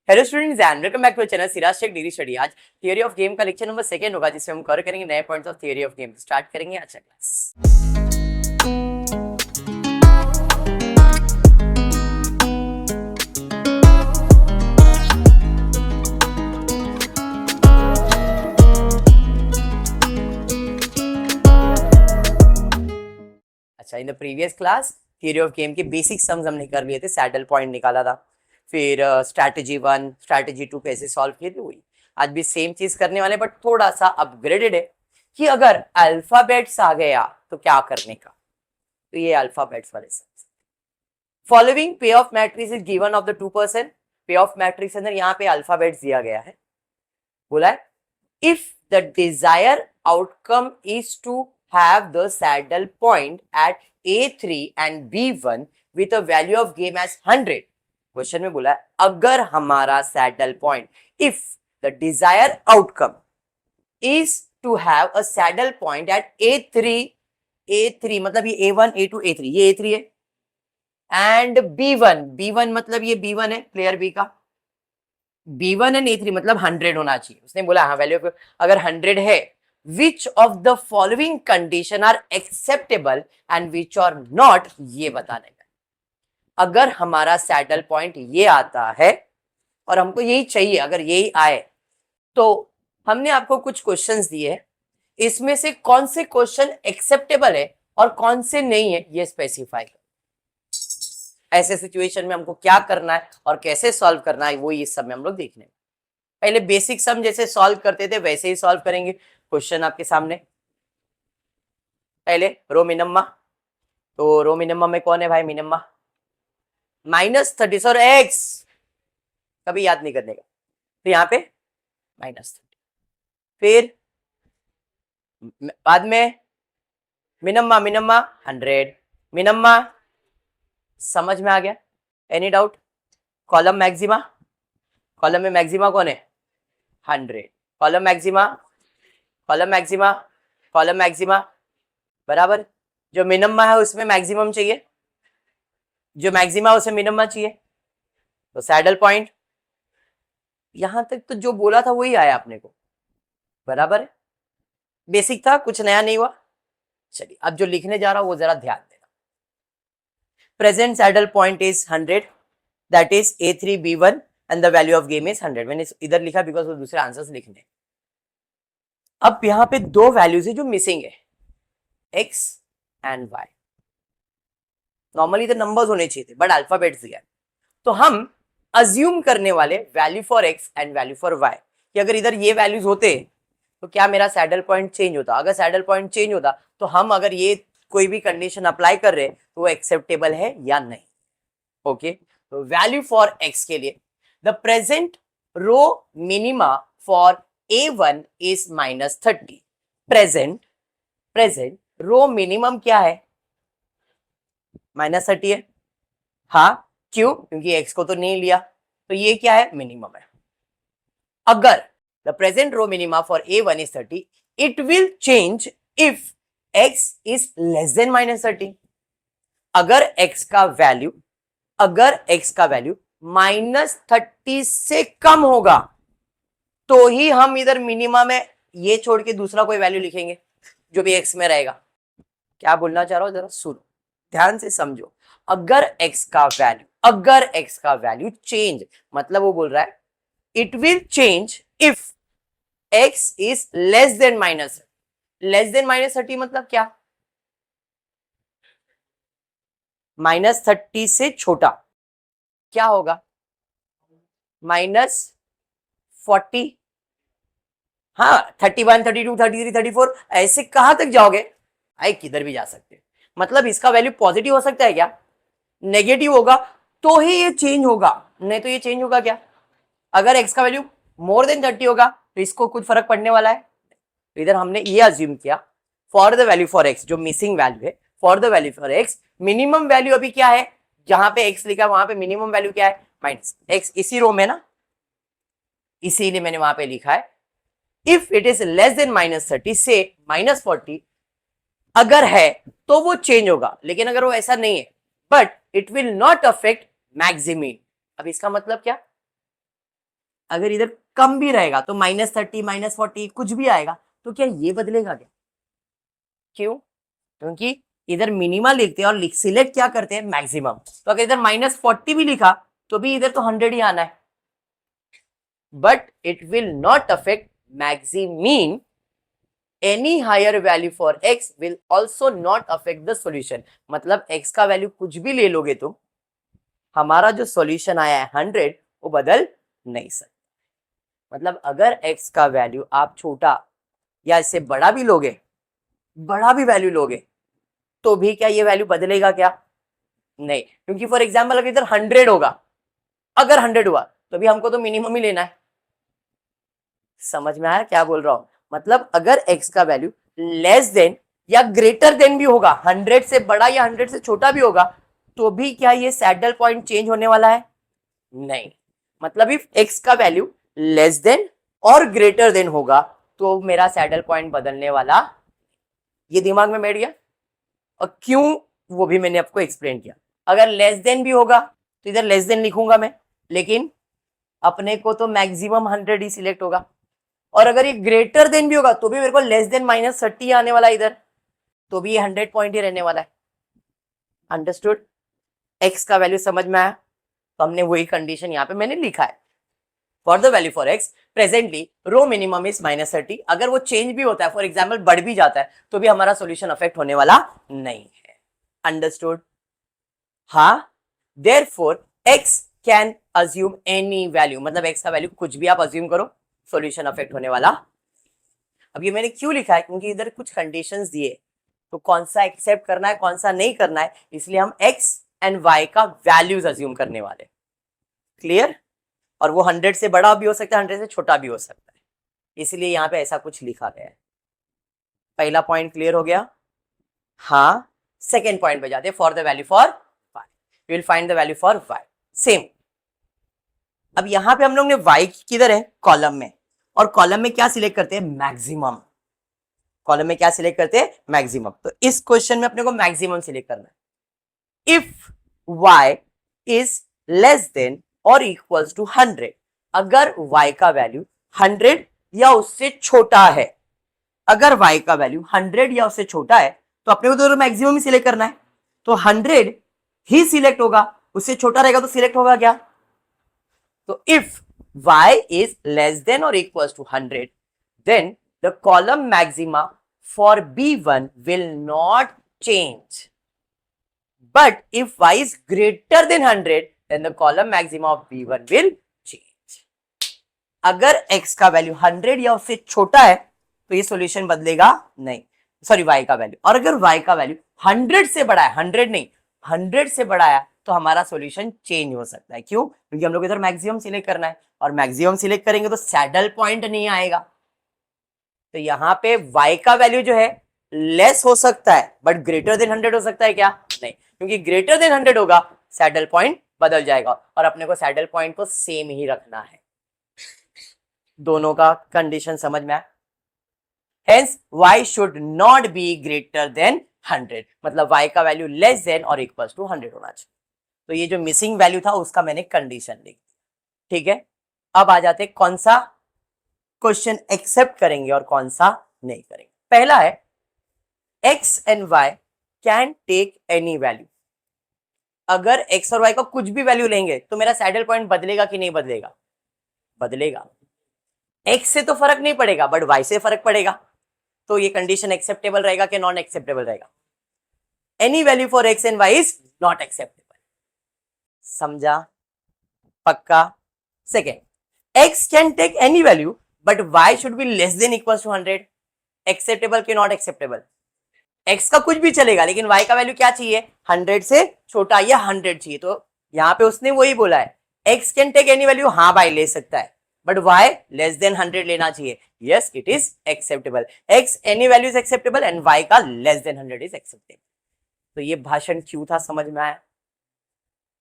Hello students and welcome back to channel Siraj tech degree study. आज theory of game का lecture number 2 होगा, जिसमें हम कवर करेंगे नए points of theory of game. Start करेंगे अच्छा क्लास। अच्छा, in the previous class theory of game के बेसिक सम्स हमने कर लिए थे, सैडल पॉइंट निकाला था, फिर स्ट्रैटेजी 1 स्ट्रैटेजी 2 कैसे सॉल्व किए थे वही। आज भी सेम चीज करने वाले, बट थोड़ा सा अपग्रेडेड है कि अगर अल्फाबेट्स आ गया तो क्या करने का। तो ये अल्फाबेट्स वाले सम्स। फॉलोइंग पे of matrix is given of the 2%। पे ऑफ मैट्रिक्स अंदर यहाँ पे अल्फाबेट्स दिया गया है, बोला है if the desire outcome is to have the saddle point at A3 and B1 with a value of game as 100। क्वेश्चन में बोला है अगर हमारा saddle point, if the desire outcome is to have a saddle point at A3 मतलब ये A1 A2 A3, ये A3 है, एंड B1 मतलब ये B1 है, प्लेयर B का। B1 एंड A3 मतलब 100 होना चाहिए। उसने बोला हाँ वैल्यू अगर 100 है, which of the following condition are acceptable and which are not, ये बताने का। अगर हमारा सैडल पॉइंट ये आता है और हमको यही चाहिए, अगर यही आए तो हमने आपको कुछ क्वेश्चंस दिए, इसमें से कौन से क्वेश्चन एक्सेप्टेबल है और कौन से नहीं है ये स्पेसिफाई कर। ऐसे सिचुएशन में हमको क्या करना है और कैसे सॉल्व करना है वो इस सब में हम लोग देखने। पहले बेसिक सम जैसे सॉल्व करते थे वैसे ही सॉल्व करेंगे। क्वेश्चन आपके सामने, पहले रो मिनम्मा। तो रो मिनम्मा में कौन है भाई? मिनम्मा -30 और एक्स कभी याद नहीं करने का, तो यहाँ पे -30। फिर बाद में मिनम्मा 100। मिनम्मा समझ में आ गया? Any doubt? Column maxima, column में मैक्सिमा कौन है? 100। कॉलम मैक्सिमा कॉलम मैक्सिमा बराबर, जो मिनिमम है उसमें मैक्सिमम चाहिए, जो मैक्सिमा है उसे मिनिमम चाहिए। तो सैडल पॉइंट यहां तक तो जो बोला था वही आया अपने को, बराबर है, बेसिक था, कुछ नया नहीं हुआ। चलिए अब जो लिखने जा रहा हूं वो जरा ध्यान देना। Present saddle point is 100, that is A3 B1 and the value of game is 100। मैंने इधर लिखा बिकॉज वो दूसरे आंसर्स लिखने। अब यहाँ पे दो वैल्यूज है जो मिसिंग है, x एंड y। नॉर्मली तो नंबर्स होने चाहिए थे बट अल्फाबेट्स दिया, तो हम अज्यूम करने वाले value for x and value for y कि अगर इधर ये वैल्यूज होते तो क्या मेरा सैडल पॉइंट चेंज होता। अगर सैडल पॉइंट चेंज होता तो हम अगर ये कोई भी कंडीशन अप्लाई कर रहे तो वो एक्सेप्टेबल है या नहीं। ओके, तो वैल्यू फॉर x के लिए the present row minima for A1 is -30। Present row minimum क्या है? -30 है। हाँ, क्यों? क्योंकि x को तो नहीं लिया, तो ये क्या है? मिनिमम है। अगर the present row minima for A1 is 30, it will change if x is less than -30। अगर x का वैल्यू -30 से कम होगा तो ही हम इधर मिनिमा में ये छोड़ के दूसरा कोई वैल्यू लिखेंगे जो भी x में रहेगा। क्या बोलना चाह रहा हूं जरा सुनो, ध्यान से समझो। अगर x का वैल्यू चेंज, मतलब वो बोल रहा है it will change if x is less than -30 मतलब क्या? -30 से छोटा क्या होगा? -40। हाँ, 31 32 33 34 ऐसे कहां तक जाओगे? आई किधर भी जा सकते। मतलब इसका वैल्यू पॉजिटिव हो सकता है क्या? नेगेटिव होगा तो ही ये चेंज होगा, नहीं तो ये चेंज होगा क्या? अगर x का वैल्यू मोर देन 30 होगा तो इसको कुछ फर्क पड़ने वाला है? तो इधर हमने ये अज्यूम किया for the value for x, जो मिसिंग वैल्यू है for the value for x, minimum value अभी क्या है? जहां पे x लिखा वहां पे मिनिमम वैल्यू क्या है? -x। इसी रो में ना, इसीलिए मैंने वहां पे लिखा है if it is less than -30 से -40 अगर है तो वो चेंज होगा, लेकिन अगर वो ऐसा नहीं है but it will not affect maximin. अब इसका मतलब क्या? अगर इधर कम भी रहेगा तो -30 -40 कुछ भी आएगा, तो क्या ये बदलेगा क्या? क्यों? क्योंकि इधर मिनिमा लिखते हैं और सिलेक्ट क्या करते हैं, मैक्सिमम। तो अगर इधर -40 भी लिखा तो भी इधर तो 100 ही आना है, but it will not affect maximin. Any higher value for x will also not affect the solution. मतलब x का वैल्यू कुछ भी ले लोगे तुम, हमारा जो सॉल्यूशन आया है 100 वो बदल नहीं सकता। मतलब अगर x का वैल्यू आप छोटा या इससे बड़ा भी लोगे, बड़ा भी वैल्यू लोगे, तो भी क्या ये वैल्यू बदलेगा क्या? नहीं, क्योंकि फॉर एग्जाम्पल अगर इधर 100 होगा, अगर 100 हुआ तो भी हमको तो मिनिमम ही लेना है। समझ में आया क्या बोल रहा हूं? मतलब अगर x का वैल्यू लेस देन या ग्रेटर देन भी होगा, 100 से बड़ा या 100 से छोटा भी होगा, तो भी क्या ये सैडल पॉइंट चेंज होने वाला है? नहीं। मतलब इफ x का वैल्यू लेस देन और ग्रेटर देन होगा तो मेरा सैडल पॉइंट बदलने वाला, ये दिमाग में बैठ गया। और क्यों, वो भी मैंने आपको एक्सप्लेन किया। अगर लेस देन भी होगा तो इधर लेस देन लिखूंगा मैं, लेकिन अपने को तो मैक्सिमम 100 ही सिलेक्ट होगा। और अगर ये ग्रेटर देन भी होगा तो भी मेरे को लेस देन -30 आने वाला है इधर, तो भी ये 100 पॉइंट ही रहने वाला है। अंडरस्टूड? एक्स का वैल्यू समझ में आया? तो हमने वही कंडीशन यहाँ पे मैंने लिखा है। For the value for X presently row minimum is -30। अगर वो चेंज भी होता है, फॉर एग्जाम्पल बढ़ भी जाता है, तो भी हमारा सोल्यूशन अफेक्ट होने वाला नहीं है। अंडरस्टूड? हाँ। Therefore x can assume any value, मतलब एक्स का वैल्यू कुछ भी आप अज्यूम करो, सॉल्यूशन अफेक्ट होने वाला। अब ये मैंने क्यों लिखा है, क्योंकि इधर कुछ कंडीशंस दिए, तो कौन सा एक्सेप्ट करना है कौन सा नहीं करना है, इसलिए हम एक्स एंड वाई का वैल्यूज अज्यूम करने वाले। क्लियर? और वो 100 से बड़ा भी हो सकता है, 100 से छोटा भी हो सकता है, इसलिए यहाँ पे ऐसा कुछ लिखा गया है। पहला पॉइंट क्लियर हो गया? हाँ। सेकेंड पॉइंट पे जाते हैं, for the value for Y will find the value for Y. Same. अब यहां पे हम लोग ने वाई किधर है, कॉलम में, और कॉलम में क्या सिलेक्ट करते हैं, मैक्सिमम। कॉलम में क्या सिलेक्ट करते हैं, मैक्सिमम। तो इस क्वेश्चन में अपने को मैक्सिमम सिलेक्ट करना है। If y is less than और इक्वल्स टू 100, अगर y का वैल्यू 100 या उससे छोटा है, अगर y का वैल्यू 100 या उससे छोटा है, तो अपने को तो मैक्सिमम ही सिलेक्ट करना है। तो 100 ही सिलेक्ट होगा, उससे छोटा रहेगा तो सिलेक्ट होगा क्या? तो if y is less than or equals to 100, then the column maxima for B1 will not change. But if y is greater than 100, then the column maxima of B1 will change. अगर x का value 100 या उससे छोटा है तो ये solution बदलेगा नहीं, सॉरी y का वैल्यू। और अगर y का वैल्यू 100 से बड़ा है, 100 नहीं 100 से बड़ा है, तो हमारा सॉल्यूशन चेंज हो सकता है। क्यों? क्योंकि हम लोग इधर मैक्सिमम सिलेक्ट करना है, और मैक्सिमम सिलेक्ट करेंगे तो सैडल पॉइंट नहीं आएगा। तो यहाँ पे y का वैल्यू जो है लेस हो सकता है, बट ग्रेटर देन 100 हो सकता है क्या? नहीं, क्योंकि ग्रेटर देन 100 होगा सैडल पॉइंट बदल जाएगा, और अपने को सैडल पॉइंट को सेम ही रखना है। दोनों का कंडीशन समझ में आया? Hence y should not be greater than 100, मतलब y का वैल्यू लेस देन और इक्वल्स टू 100 होना चाहिए। तो ये जो मिसिंग वैल्यू था उसका मैंने कंडीशन लिख दी। ठीक है, अब आ जाते कौन सा क्वेश्चन एक्सेप्ट करेंगे और कौन सा नहीं करेंगे। पहला है x and y can take any value. अगर x और y का कुछ भी वैल्यू लेंगे तो मेरा सैडल पॉइंट बदलेगा कि नहीं बदलेगा? बदलेगा। x से तो फर्क नहीं पड़ेगा, बट y से फर्क पड़ेगा। तो ये कंडीशन एक्सेप्टेबल रहेगा कि नॉन एक्सेप्टेबल रहेगा? Any value for x and y is not acceptable. समझा? पक्का? Second, x can take any value but y should be less than equal to 100। Acceptable कि नॉट एक्सेप्टेबल? x का कुछ भी चलेगा, लेकिन y का वैल्यू क्या चाहिए, 100 से छोटा या 100 चाहिए। तो यहाँ पे उसने वही बोला है, x can take any value, हाँ भाई ले सकता है, बट y लेस देन 100 लेना चाहिए। Yes, it is acceptable. x any value is acceptable and y का लेस देन 100 इज एक्सेप्टेबल। तो ये भाषण क्यों था, समझ में आया?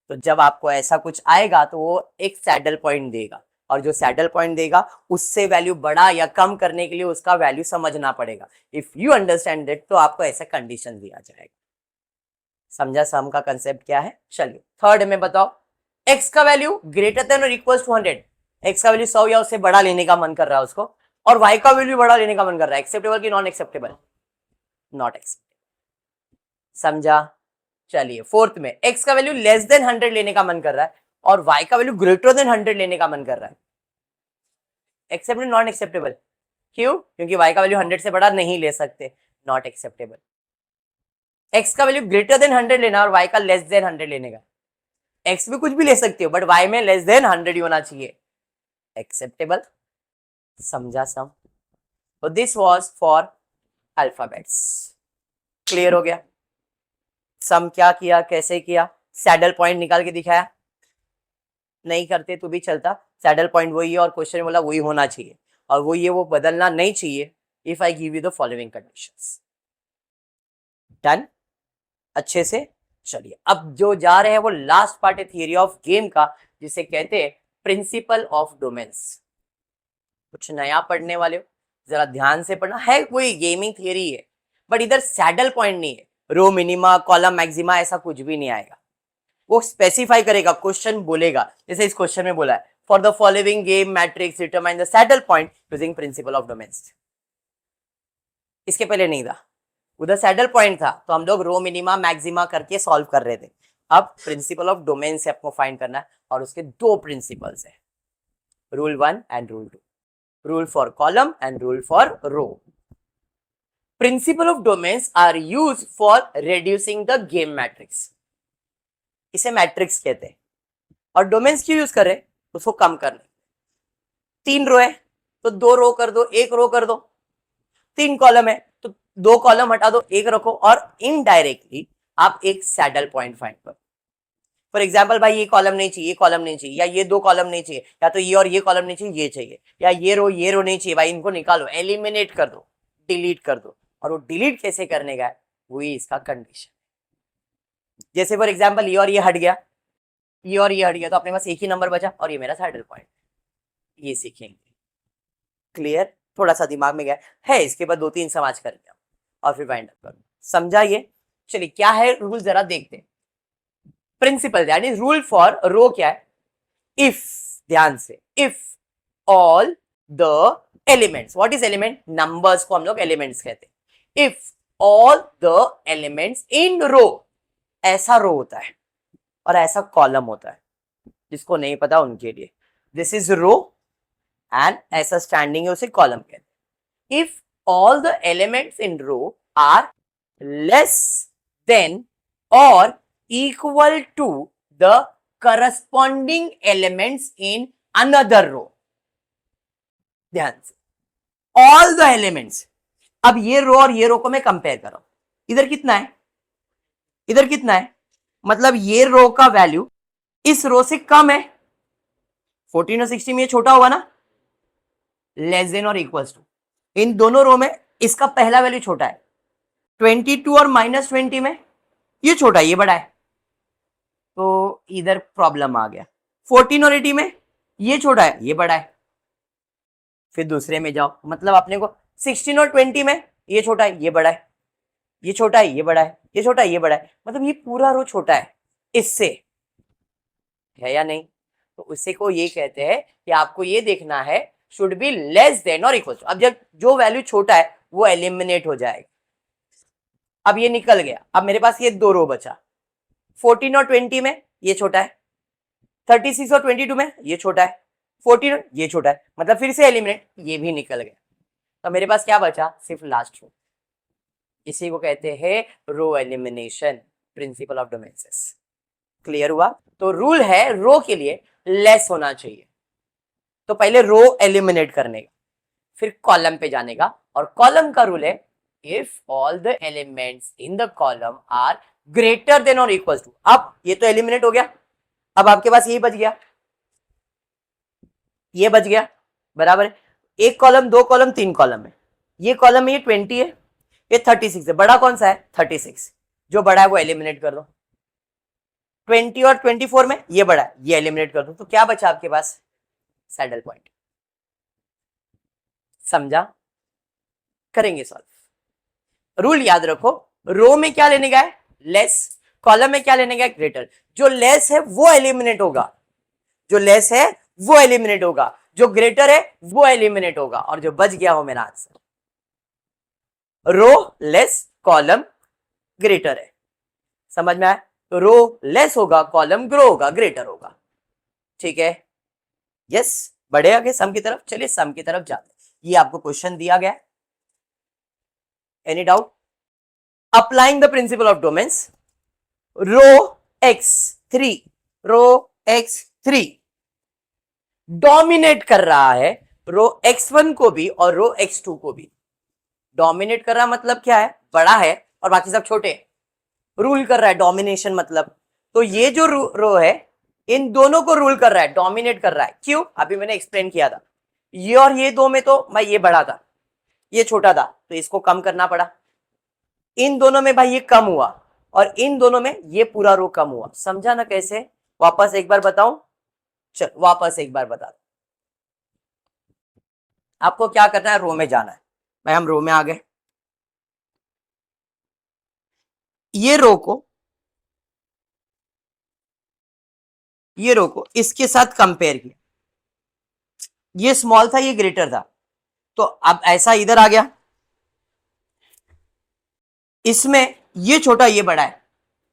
तो जब आपको ऐसा कुछ आएगा तो वो एक सैडल पॉइंट देगा, और जो सैडल पॉइंट देगा उससे वैल्यू बढ़ा या कम करने के लिए उसका वैल्यू समझना पड़ेगा। इफ यू अंडरस्टैंड दैट, तो आपको ऐसा कंडीशन दिया जाएगा। समझा सम का कंसेप्ट क्या है? चलिए थर्ड में बताओ, x का वैल्यू ग्रेटर देन और इक्वल टू 100। एक्स का वैल्यू 100 या उससे बड़ा लेने का मन कर रहा है उसको, और वाई का वैल्यू बड़ा लेने का मन कर रहा है, एक्सेप्टेबल की नॉन एक्सेप्टेबल? Not acceptable. समझा? चलिए फोर्थ में एक्स का वैल्यू लेस देन 100 लेने का मन कर रहा है और वाई का वैल्यू ग्रेटर देन 100 लेने का मन कर रहा है, एक्सेप्टेबल नॉन एक्सेप्टेबल? क्यों? क्योंकि वाई का वैल्यू 100 से बड़ा नहीं ले सकते, नॉट एक्सेप्टेबल। एक्स का वैल्यू ग्रेटर देन 100 लेना और वाई का लेस देन 100 लेने का, एक्स में कुछ भी ले सकते हो बट वाई में लेस देन 100 ही होना चाहिए, एक्सेप्टेबल। समझा सम? तो this was for alphabets. Clear हो गया? सम क्या किया, कैसे किया, सैडल पॉइंट निकाल के दिखाया, नहीं करते तो भी चलता, सैडल पॉइंट वही है और क्वेश्चन बोला वही होना चाहिए और वो ये वो बदलना नहीं चाहिए। If I give you the following conditions. Done? अच्छे से चलिए अब जो जा रहे हैं वो लास्ट पार्ट है थियरी ऑफ गेम का, जिसे कहते हैं प्रिंसिपल ऑफ डोमेन्स। कुछ नया पढ़ने वाले हो, जरा ध्यान से पढ़ना है, कोई गेमिंग थियरी है बट इधर सैडल पॉइंट नहीं है, रो मिनिमा कॉलम मैक्सिमा ऐसा कुछ भी नहीं आएगा, वो स्पेसिफाई करेगा, क्वेश्चन बोलेगा, जैसे इस क्वेश्चन में बोला है for the following game matrix determine the saddle point using principal of domains. इसके पहले नहीं था, उधर सैडल पॉइंट था तो हम लोग रो मिनिमा मैक्सिमा करके सॉल्व कर रहे थे, अब प्रिंसिपल ऑफ डोमेन से आपको फाइंड करना है और उसके दो प्रिंसिपल्स है, rule 1 and rule 2, rule for column and rule for row. Principle of domains are used for reducing the game matrix, इसे मैट्रिक्स कहते हैं, और डोमेन्स क्यों यूज कर रहे हैं? उसको कम करने, 3 रो है तो 2 रो कर दो, 1 रो कर दो, 3 कॉलम है तो 2 कॉलम हटा दो, 1 रखो, और इनडायरेक्टली आप एक सैडल पॉइंट फाइंड करो। फॉर एग्जाम्पल भाई ये कॉलम नहीं चाहिए, ये कॉलम नहीं चाहिए, या ये 2 कॉलम नहीं चाहिए, या तो ये और ये कॉलम नहीं चाहिए, ये चाहिए, या ये रो नहीं चाहिए, भाई इनको निकालो, एलिमिनेट कर दो, डिलीट कर दो, और वो डिलीट कैसे करने का है वही इसका कंडीशन। जैसे फॉर एग्जाम्पल ये और ये हट गया, ये और ये हट गया, तो अपने पास एक ही नंबर बचा और ये मेरा सैडल पॉइंट, ये सीखेंगे। क्लियर? थोड़ा सा दिमाग में गया है, इसके बाद 2-3 समाज कर लिया और फिर फाइंड अप करो। समझा ये? चलिए क्या है रूल जरा देखते हैं। प्रिंसिपल यानी रूल फॉर रो क्या है? इफ, ध्यान से, if all the elements, what is element? Numbers को हम लोग एलिमेंट्स कहते हैं। If all the elements in row, ऐसा रो होता है और ऐसा कॉलम होता है, जिसको नहीं पता उनके लिए, दिस इज रो एंड ऐसा स्टैंडिंग है उसे कॉलम कहते हैं। If all the elements in row are less than और equal to the corresponding elements in another row, ध्यान से, ऑल द एलिमेंट्स, अब ये रो और ये रो को मैं कंपेयर कर रहा हूं, इधर कितना है, इधर कितना है, मतलब ये रो का वैल्यू इस रो से कम है, 14 और 16 में ये छोटा होगा ना, लेस देन और इक्वल्स टू, इन दोनों रो में इसका पहला वैल्यू छोटा है, 22 और -20 में ये छोटा है, ये बड़ा है, तो इधर प्रॉब्लम आ गया। 14 और 80 में ये छोटा है, ये बड़ा है, फिर दूसरे में जाओ, मतलब अपने को 16 और 20 में ये छोटा है, ये बड़ा है, ये छोटा है, ये बड़ा है, ये छोटा है, ये बड़ा है, मतलब ये पूरा रो छोटा है इससे, है या नहीं? तो उसी को ये कहते हैं कि आपको ये देखना है शुड बी लेस देन और इक्वल टू। अब जब जो वैल्यू छोटा है वो एलिमिनेट हो जाएगा। अब ये निकल गया, अब मेरे पास ये 2 रो बचा, 14 और 20 में ये छोटा है, 36 और 22 में ये छोटा है, 14 ये छोटा है, मतलब फिर से एलिमिनेट, ये भी निकल गया, तो मेरे पास क्या बचा? सिर्फ लास्ट रो। इसी को कहते हैं row elimination, principle of domains. Clear हुआ? तो रूल है रो के लिए लेस होना चाहिए, तो पहले रो एलिमिनेट करने का, फिर कॉलम पे जाने का, और कॉलम का रूल है if all the elements in the column are greater than और इक्वल टू। अब ये तो एलिमिनेट हो गया, अब आपके पास ये बच गया, ये बच गया, बराबर है, 1 कॉलम 2 कॉलम 3 कॉलम है, ये कॉलम में ये 20 है, ये 36 है, बड़ा कौन सा है? 36, जो बड़ा है वो एलिमिनेट कर दो। 20 और 24 में ये बड़ा है, ये एलिमिनेट कर दो, तो क्या बचा आपके पास? Saddle point. समझा? करेंगे सॉल्व। रूल याद रखो, रो में क्या लेने का है? लेस, कॉलम में क्या लेने का है? ग्रेटर। जो लेस है वो एलिमिनेट होगा, जो लेस है वो एलिमिनेट होगा, जो ग्रेटर है वो एलिमिनेट होगा, और जो बच गया वो मेरा आंसर। रो लेस कॉलम ग्रेटर है, समझ में आया? रो लेस होगा, कॉलम ग्रो होगा, ग्रेटर होगा, ठीक है? यस, बढ़े आगे सम की तरफ। चलिए सम की तरफ जाते हैं। ये आपको क्वेश्चन दिया गया है, any doubt? Applying the principle of domains, row x3, row x3 dominate कर रहा है रो x1 को भी और रो x2 को भी। डोमिनेट कर रहा मतलब क्या है? बड़ा है और बाकी सब छोटे। रूल कर रहा है, डोमिनेशन मतलब। तो ये जो रो है इन दोनों को रूल कर रहा है, डोमिनेट कर रहा है। क्यों? अभी मैंने एक्सप्लेन किया था। ये और ये दो में तो भाई ये बड़ा था, ये छोटा था, तो इसको कम करना पड़ा। इन दोनों में भाई ये कम हुआ, और इन दोनों में ये पूरा रो कम हुआ। समझा ना कैसे? वापस एक बार बताऊं? चल वापस एक बार बता। आपको क्या करना है? रो में जाना है। भाई हम रो में आ गए, ये रो को इसके साथ कंपेयर किया। ये स्मॉल था, ये ग्रेटर था, तो अब ऐसा इधर आ गया। इसमें ये छोटा ये बड़ा है,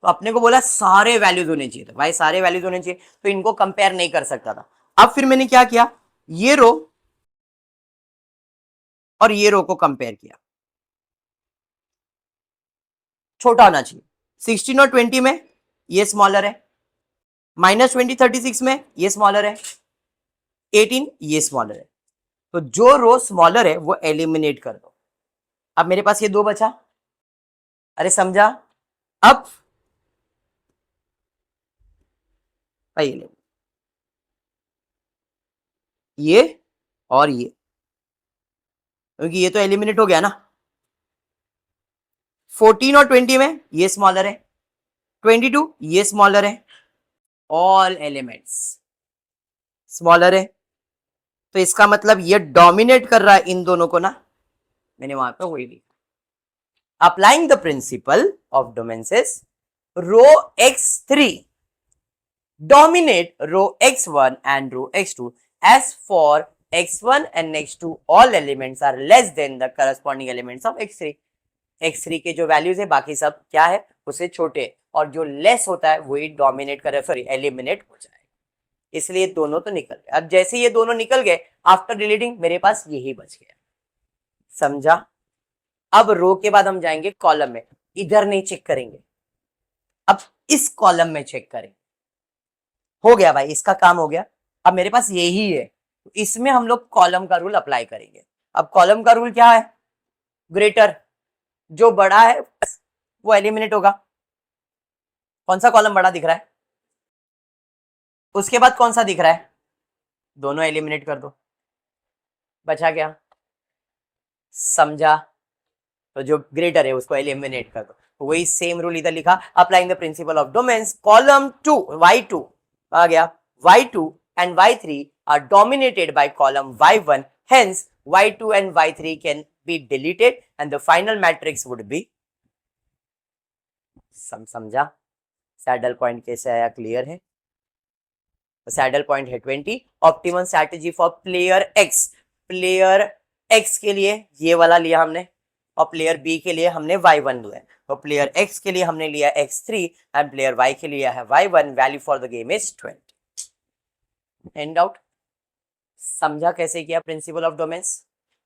तो अपने को बोला सारे वैल्यूज होने चाहिए थे। भाई सारे वैल्यूज होने चाहिए, तो इनको कंपेयर नहीं कर सकता था। अब फिर मैंने क्या किया? ये रो और ये रो को कंपेयर किया। छोटा होना चाहिए। 16 और 20 में ये स्मॉलर है, -20 36 में ये स्मॉलर है, 18 ये स्मॉलर है। तो जो रो स्मॉलर है वो एलिमिनेट कर दो। अब मेरे पास ये दो बचा। अरे समझा? अब ये और ये, क्योंकि ये तो एलिमिनेट हो गया ना। 14 और 20 में ये स्मॉलर है, 22 ये स्मॉलर है, ऑल एलिमेंट्स स्मॉलर है। तो इसका मतलब ये डोमिनेट कर रहा है इन दोनों को ना। मैंने वहां पे वही लिखा। Applying the principle of dominances, row x3 dominate row x1 and row x2 as for x1 and x2 all elements are less than the corresponding elements of x3। x3 के जो वैल्यूज है बाकी सब क्या है? उससे छोटे, और जो लेस होता है वही डोमिनेट करे, सॉरी एलिमिनेट हो जाए। इसलिए दोनों तो निकल गए। अब जैसे ये दोनों निकल गए, आफ्टर डिलीटिंग मेरे पास यही बच गया। समझा? अब रो के बाद हम जाएंगे कॉलम में। इधर नहीं चेक करेंगे, अब इस कॉलम में चेक करेंगे। हो गया भाई, इसका काम हो गया। अब मेरे पास यही है, इसमें हम लोग कॉलम का रूल अप्लाई करेंगे। अब कॉलम का रूल क्या है? ग्रेटर, जो बड़ा है वो एलिमिनेट होगा। कौन सा कॉलम बड़ा दिख रहा है? उसके बाद कौन सा दिख रहा है? दोनों एलिमिनेट कर दो, बचा क्या? समझा? तो जो ग्रेटर है उसको एलिमिनेट कर दो। तो वही सेम रूल इधर लिखा, applying the principle of domains, column 2 y2 आ गया, y2 and y3 are dominated by column y1, hence y2 and y3 can be deleted and the final matrix would be। समझा? Saddle point कैसे आया? Clear है? Saddle point है 20। Optimum strategy for player x, player x के लिए ये वाला लिया हमने, और प्लेयर बी के लिए हमने y1 लिया है। तो प्लेयर x के लिए हमने लिया x3 एंड प्लेयर y के लिए है y1। Value for the game is 20। And out? समझा कैसे किया प्रिंसिपल ऑफ डोमेन्स?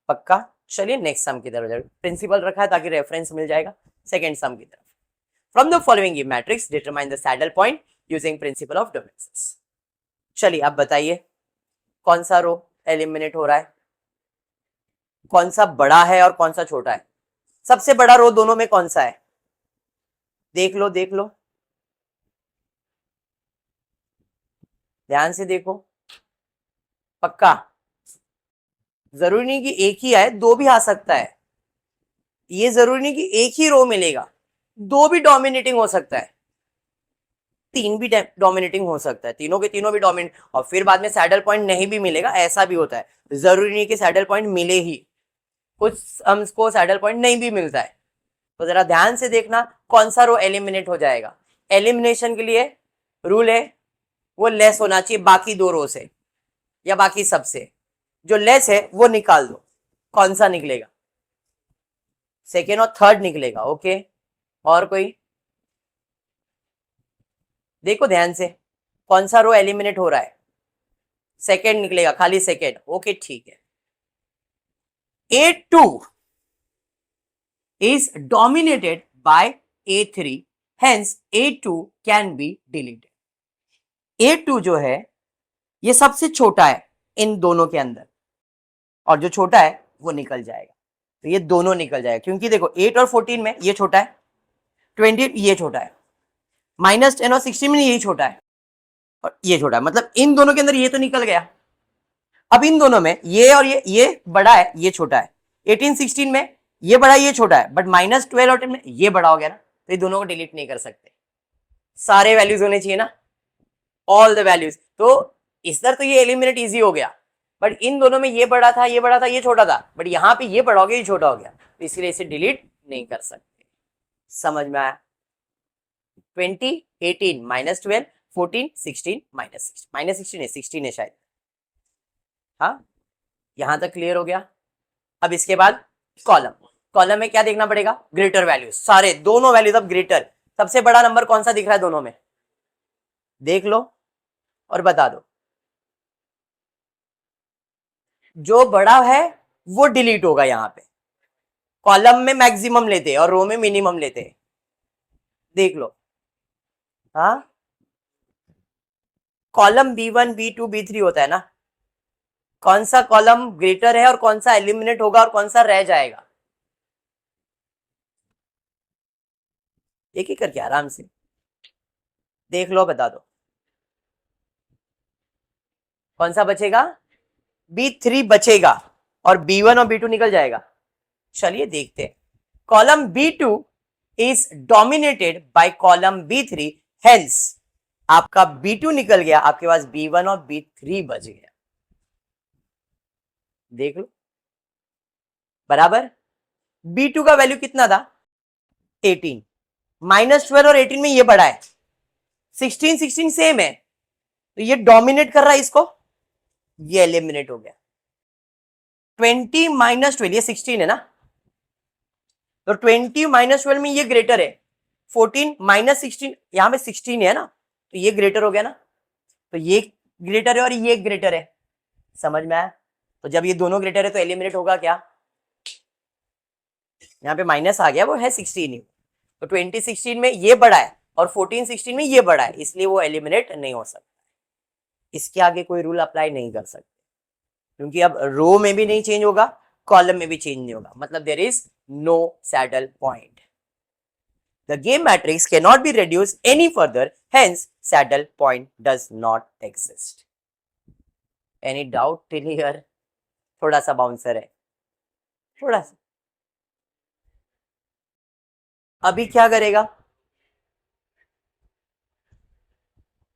पक्का? चलिए नेक्स्ट सम की तरफ। प्रिंसिपल रखा है ताकि रेफरेंस मिल जाएगा। सेकंड सम की तरफ, from the following matrix determine the saddle point using principal of domains. चलिए अब बताइए कौन सा रो एलिमिनेट हो रहा है, कौन सा बड़ा है और कौन सा छोटा है? सबसे बड़ा रो दोनों में कौन सा है? देख लो देख लो, ध्यान से देखो। पक्का? जरूरी नहीं कि एक ही आए, दो भी आ सकता है। ये जरूरी नहीं कि एक ही रो मिलेगा, दो भी डोमिनेटिंग हो सकता है, तीन भी डोमिनेटिंग हो सकता है, तीनों के तीनों भी डोमिनेट, और फिर बाद में सैडल पॉइंट नहीं भी मिलेगा, ऐसा भी होता है। जरूरी नहीं कि सैडल पॉइंट मिले ही, कुछ हमको सैडल पॉइंट नहीं भी मिलता है। तो जरा ध्यान से देखना कौन सा रो एलिमिनेट हो जाएगा। एलिमिनेशन के लिए रूल है वो लेस होना चाहिए बाकी दो रो से। या बाकी सबसे जो लेस है वो निकाल दो, कौन सा निकलेगा? सेकेंड और थर्ड निकलेगा। ओके, और कोई? देखो ध्यान से, कौन सा रो एलिमिनेट हो रहा है? सेकेंड निकलेगा, खाली सेकेंड। ओके ठीक है। A2 is dominated by A3, hence A2 can be deleted. A2 जो है ये सबसे छोटा है इन दोनों के अंदर, और जो छोटा है वो निकल जाएगा। तो ये दोनों निकल जाएगा, क्योंकि देखो 8 और 14 में ये छोटा है, 20 ये छोटा है, -10 और 16 में यही छोटा है, और ये छोटा है, मतलब इन दोनों के अंदर ये तो निकल गया। अब इन दोनों में ये और ये बड़ा है, ये छोटा है। 18 16 में ये बड़ा है, ये छोटा है, बट -12 और 10 में ये बड़ा हो गया ना, तो ये दोनों को डिलीट नहीं कर सकते। सारे वैल्यूज होने चाहिए ना, ऑल द वैल्यूज। तो इस तरह तो ये एलिमिनेट इजी हो गया, बट इन दोनों में ये बड़ा था, ये बड़ा था, ये छोटा था, बट यहाँ पे ये बड़ा हो गया, ये छोटा हो गया, तो इसलिए इसे डिलीट नहीं कर सकते। समझ में आया? 20 18 -12 14 16 -16 है, 16 है शायद। हाँ, यहां तक क्लियर हो गया। अब इसके बाद कॉलम, कॉलम में क्या देखना पड़ेगा? ग्रेटर वैल्यूज, सारे दोनों वैल्यूज अब ग्रेटर। सबसे बड़ा नंबर कौन सा दिख रहा है दोनों में? देख लो और बता दो। जो बड़ा है वो डिलीट होगा। यहाँ पे कॉलम में मैक्सिमम लेते हैं और रो में मिनिमम लेते हैं, देख लो। हाँ, कॉलम B1 B2 B3 होता है ना, कौन सा कॉलम ग्रेटर है और कौन सा एलिमिनेट होगा और कौन सा रह जाएगा? एक एक करके आराम से देख लो, बता दो कौन सा बचेगा? B3 बचेगा और B1 और B2 निकल जाएगा। चलिए देखते हैं। Column B2 is dominated by column B3, hence आपका B2 निकल गया, आपके पास B1 और B3 बच गया। देख लो बराबर। B2 का वैल्यू कितना था? 18, -12 और 18 में ये बड़ा है, 16 16 सेम है, तो ये डोमिनेट कर रहा है इसको, ये एलिमिनेट हो गया। 20 -12 ये 16 है ना, तो 20 -12 में ये ग्रेटर है, 14 -16 यहां पे 16 है ना, तो ये ग्रेटर हो गया ना, तो ये ग्रेटर है और ये ग्रेटर है। समझ में आया? तो जब ये दोनों ग्रेटर है तो एलिमिनेट होगा क्या? यहाँ पे माइनस आ गया, वो है 16 ही, तो 20 16 में ये बड़ा है और 14 16 में ये बड़ा है, इसलिए वो एलिमिनेट नहीं हो सकता। इसके आगे कोई रूल अप्लाई नहीं कर सकते, क्योंकि अब रो में भी नहीं चेंज होगा, कॉलम में भी चेंज नहीं होगा, मतलब there is no saddle point. The game matrix cannot be reduced any further, hence saddle point does not exist. Any doubt till here? थोड़ा सा बाउंसर है, थोड़ा सा। अभी क्या करेगा?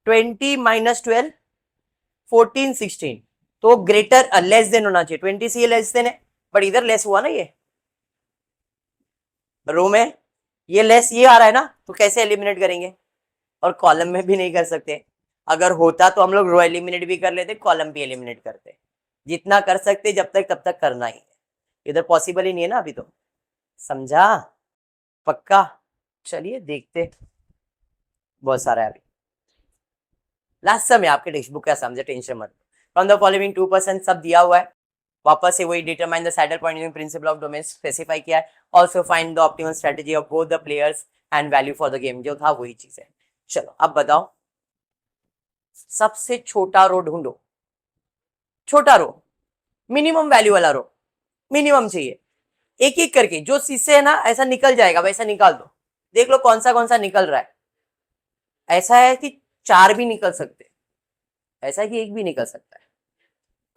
20 -12 14 16, तो ग्रेटर लेस देन होना चाहिए। 20 से ये लेस देन है, बट इधर लेस हुआ ना, ये रो में ये लेस ये आ रहा है ना, तो कैसे एलिमिनेट करेंगे? और कॉलम में भी नहीं कर सकते। अगर होता तो हम लोग रो एलिमिनेट भी कर लेते, कॉलम भी एलिमिनेट करते। जितना कर सकते जब तक तब तक करना ही है, इधर पॉसिबल ही नहीं है ना अभी। तो समझा? पक्का? चलिए देखते, बहुत सारा है अभी। लास्ट समय आपके टेक्स्ट बुक का समझे, टेंशन मत। फ्रॉम द फॉलोइंग 2% सब दिया हुआ है, वापस से वही determine the saddle point using principle of domain specify किया है। Also find the optimal strategy of both the players and value for the game, जो था वही चीज है। चलो अब बताओ, सबसे छोटा रो ढूंढो। छोटा रो, मिनिमम वैल्यू वाला रो, मिनिमम चाहिए। एक एक करके जो इससे है ना ऐसा निकल जाएगा वैसा निकाल दो। देख लो कौन सा निकल रहा है। ऐसा है कि 4 भी निकल सकते, ऐसा है कि 1 भी निकल सकता है।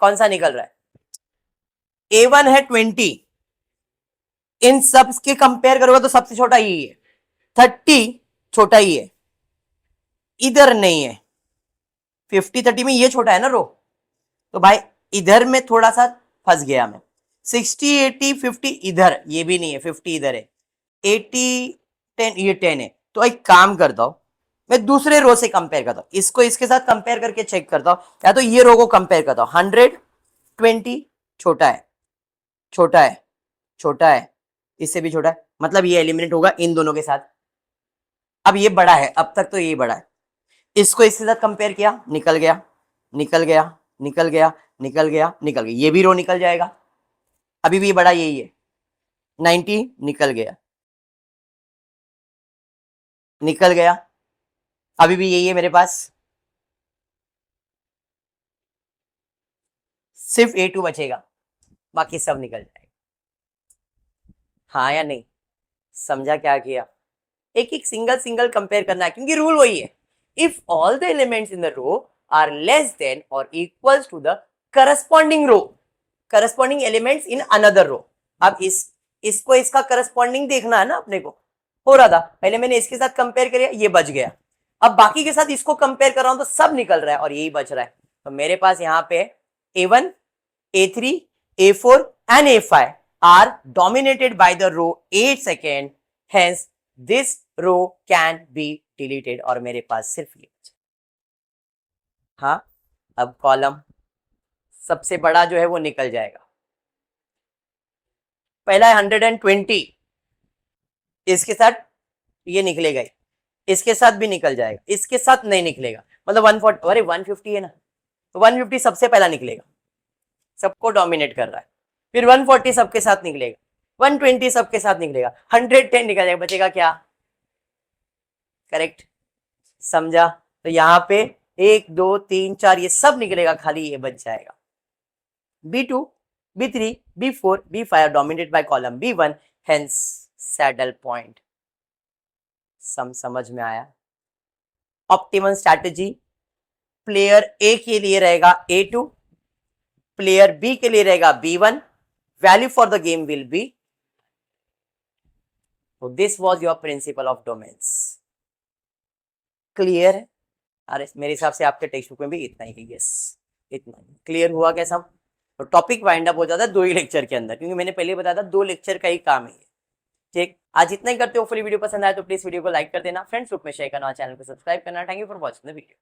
कौन सा निकल रहा है? A1 है 20, इन सब के कंपेयर करोगे तो सबसे छोटा यही है। 30 छोटा ही है, इधर नहीं है। 50 30 में ये छोटा है ना रो, तो भाई इधर में थोड़ा सा फंस गया मैं। 60 80 50 इधर, ये भी नहीं है, 50 इधर है, 80 10 ये 10 है। तो एक काम करता हूं, मैं दूसरे रो से कंपेयर करता हूँ, इसको इसके साथ कंपेयर करके चेक करता हूँ, या तो ये रो को कंपेयर करता हूँ। 120 छोटा है, छोटा है, छोटा है, इससे भी छोटा है, मतलब ये एलिमिनेट होगा इन दोनों के साथ। अब ये बड़ा है, अब तक तो ये बड़ा है, इसको इसके साथ कंपेयर किया, निकल गया, निकल गया, निकल गया, निकल गया, निकल गया, ये भी रो निकल जाएगा। अभी भी बड़ा यही है, 90 निकल गया, निकल गया, अभी भी यही है मेरे पास, सिर्फ A2 बचेगा, बाकी सब निकल जाएगा। हाँ या नहीं, समझा क्या किया? एक एक सिंगल सिंगल कंपेयर करना है, क्योंकि रूल वही है, if all the elements in the row are less than और equals to the corresponding row, corresponding elements in another row. अब इसको इसका करस्पॉन्डिंग देखना है ना अपने को, हो रहा था पहले मैंने इसके साथ कंपेयर किया, ये बच गया, अब बाकी के साथ इसको कंपेयर कर रहा हूं तो सब निकल रहा है और यही बच रहा है। तो मेरे पास यहाँ पे A1, A3, A4 and A5 are dominated by the row 8 second, hence this row can be deleted और मेरे पास सिर्फ ये बचा। हाँ, अब कॉलम सबसे बड़ा जो है वो निकल जाएगा, पहला है 120, इसके साथ ये निकलेगा ही, इसके साथ भी निकल जाएगा, इसके साथ नहीं निकलेगा, मतलब 140, अरे 150 है ना, तो 150 सबसे पहला निकलेगा, सबको डोमिनेट कर रहा है, फिर 140 सबके साथ निकलेगा, 120 सबके साथ निकलेगा, 110 निकल जाएगा, बचेगा क्या? करेक्ट, समझा? तो यहाँ पे 1 2 3 4 ये सब निकलेगा, खाली ये बच जाएगा। B2, B3, B4, B5 dominated by column B1, hence saddle point। समझ में आया? ऑप्टिमम स्ट्रैटेजी, प्लेयर A के लिए रहेगा A2, प्लेयर B के लिए रहेगा B1, value for the game will be. So this was your principle of domains। Clear है? अरे मेरे हिसाब से आपके टेक्स्ट बुक में भी इतना ही है, यस इतना ही। क्लियर हुआ क्या सब? तो टॉपिक वाइंड अप हो जाता है 2 ही लेक्चर के अंदर, क्योंकि मैंने पहले बताया था 2 लेक्चर का ही काम है। ठीक, आज इतना ही करते हो। फुली वीडियो पसंद आया तो प्लीज वीडियो को लाइक कर देना, फ्रेंड्स ग्रुप में शेयर करना, चैनल को सब्सक्राइब करना। Thank you for watching the video.